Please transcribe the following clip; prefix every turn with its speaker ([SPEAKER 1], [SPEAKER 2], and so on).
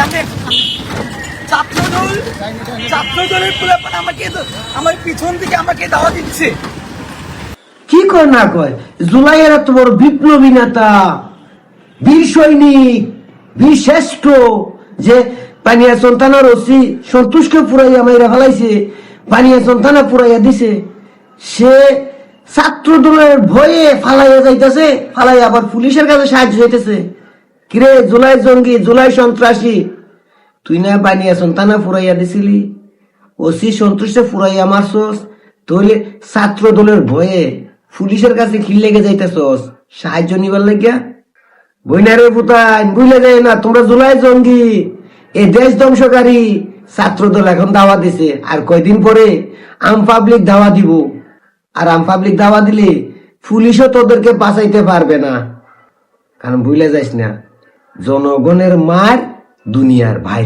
[SPEAKER 1] জানেন ছাত্রদলের পোলাপান আমাকে আমার পিছন থেকে আমাকে দাওয়া দিচ্ছে।
[SPEAKER 2] কি কয় না কয়, জুলাইয়ের এত বড় বিপ্লবী নেতা, বীর সৈনিক, বীর শ্রেষ্ঠ, যে পানিয়া সন্তানার ওসি সন্তুষ্টকে পুরাইয়া মাইরা ফেলাইছে, পানিয়া সন্তানা পুরাইয়া দিছে, সে ছাত্র দলের ভয়ে ফালাইয়া যাইতেছে, ফালাইয়া আবার পুলিশের কাছে সাহায্য হইতেছে। কিরে জুলাই জঙ্গি, জুলাই সন্ত্রাসী, তুই না পানিয়া সন্তানা ফুরাইয়া দিছিলি, ওসি সন্তুষ্টে ফুরাইয়া মারছস, তাহলে ছাত্র দলের ভয়ে পুলিশের কাছে খিল লেগে যাইতেছস সাহায্য নিবার লাগিয়া? বইনারে পুতান বুঝলে যায় না, তোমরা জুলাই জঙ্গি, এ দেশ ধ্বংসকারী ছাত্র দল এখন দাওয়া দিছে, আর কয়দিন পরে আম পাবলিক দাওয়া দিব, আর আম পাবলিক দাওয়া দিলে পুলিশও তোদেরকে বাঁচাইতে পারবে না। কারণ ভুলে যাইস না, জনগণের মার দুনিয়ার ভাই।